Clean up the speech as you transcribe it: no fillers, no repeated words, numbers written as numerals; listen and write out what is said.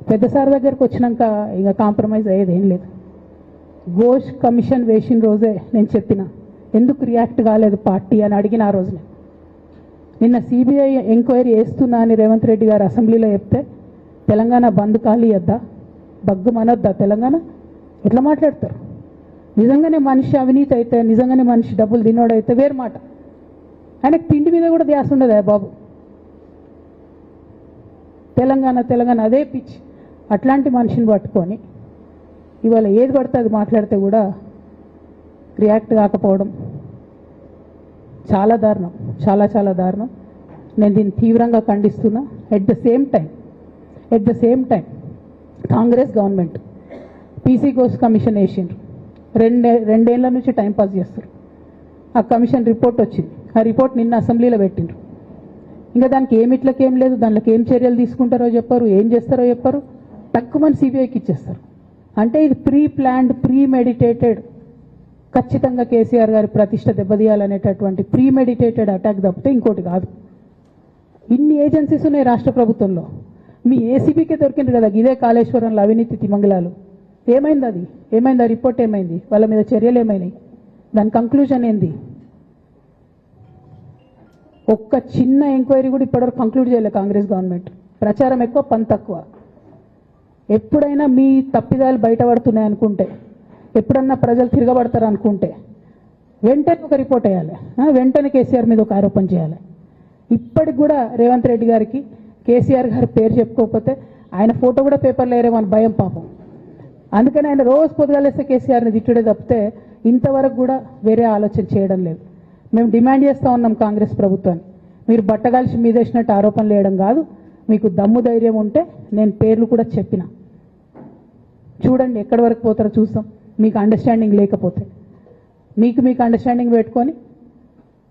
పెద్ద సార్ దగ్గరికి వచ్చినాక ఇక కాంప్రమైజ్ అయ్యేది ఏం లేదు. ఘోష్ కమిషన్ వేసిన రోజే నేను చెప్పిన ఎందుకు రియాక్ట్ కాలేదు పార్టీ అని అడిగిన ఆ రోజునే. నిన్న సిబిఐ ఎంక్వైరీ చేస్తున్నా అని రేవంత్ రెడ్డి గారు అసెంబ్లీలో చెప్తే తెలంగాణ బంద్ ఖాళీ వద్దా, బగ్గు మనొద్దా తెలంగాణ? ఎట్లా మాట్లాడతారు? నిజంగానే మనిషి అవినీతి అయితే, నిజంగానే మనిషి డబ్బులు తినోడైతే వేరు మాట. ఆయనకు తిండి మీద కూడా ధ్యాస ఉండదా బాబు? తెలంగాణ తెలంగాణ అదే పిచ్చి. అట్లాంటి మనిషిని పట్టుకొని ఇవాళ ఏది పడితే అది మాట్లాడితే కూడా రియాక్ట్ కాకపోవడం చాలా దారుణం, చాలా చాలా దారుణం. నేను దీన్ని తీవ్రంగా ఖండిస్తున్నా. At the same time Congress government PC Ghosh commission వేసిండ్రు. రెండేళ్ల నుంచి టైంపాస్ చేస్తారు. ఆ కమిషన్ రిపోర్ట్ వచ్చింది. ఆ రిపోర్ట్ నిన్న అసెంబ్లీలో పెట్టిండ్రు. ఇంకా దానికి ఏమిట్లకేం లేదు, దాంట్లోకి ఏం చర్యలు తీసుకుంటారో చెప్పారు, ఏం చేస్తారో చెప్పారు. తక్కువ మంది సిబిఐకి ఇచ్చేస్తారు. అంటే ఇది ప్రీ ప్లాన్డ్, ప్రీ మెడిటేటెడ్, ఖచ్చితంగా కేసీఆర్ గారి ప్రతిష్ట దెబ్బతీయాలనేటటువంటి ప్రీ మెడిటేటెడ్ అటాక్ తప్పితే ఇంకోటి కాదు. ఇన్ని ఏజెన్సీస్ ఉన్నాయి రాష్ట్ర ప్రభుత్వంలో. మీ ఏసీబీకే దొరికింది కదా ఇదే కాళేశ్వరంలో అవినీతి తిమంగళాలు. ఏమైంది అది? ఏమైంది? ఆ రిపోర్ట్ ఏమైంది? వాళ్ళ మీద చర్యలు ఏమైనాయి? దాని కంక్లూజన్ ఏంది? ఒక్క చిన్న ఎంక్వైరీ కూడా ఇప్పటివరకు కంక్లూడ్ చేయలేదు కాంగ్రెస్ గవర్నమెంట్. ప్రచారం ఎక్కువ, పని తక్కువ. ఎప్పుడైనా మీ తప్పిదాలు బయటపడుతున్నాయి అనుకుంటే, ఎప్పుడన్నా ప్రజలు తిరగబడతారు అనుకుంటే వెంటనే ఒక రిపోర్ట్ వేయాలి, వెంటనే కేసీఆర్ మీద ఒక ఆరోపణ చేయాలి. ఇప్పటికి కూడా రేవంత్ రెడ్డి గారికి కేసీఆర్ గారి పేరు చెప్పుకోకపోతే ఆయన ఫోటో కూడా పేపర్లో వేరేమని భయం పాపం. అందుకని ఆయన రోజు పొద్దుగాలేస్తే కేసీఆర్ని తిట్టుడే తప్పితే ఇంతవరకు కూడా వేరే ఆలోచన చేయడం లేదు. మేము డిమాండ్ చేస్తూ ఉన్నాం కాంగ్రెస్ ప్రభుత్వాన్ని, మీరు బట్టగాల్చి మీదేసినట్టు ఆరోపణలు వేయడం కాదు, మీకు దమ్ము ధైర్యం ఉంటే నేను పేర్లు కూడా చెప్పిన, చూడండి ఎక్కడి వరకు పోతారో చూస్తాం. మీకు అండర్స్టాండింగ్ లేకపోతే మీకు అండర్స్టాండింగ్ పెట్టుకొని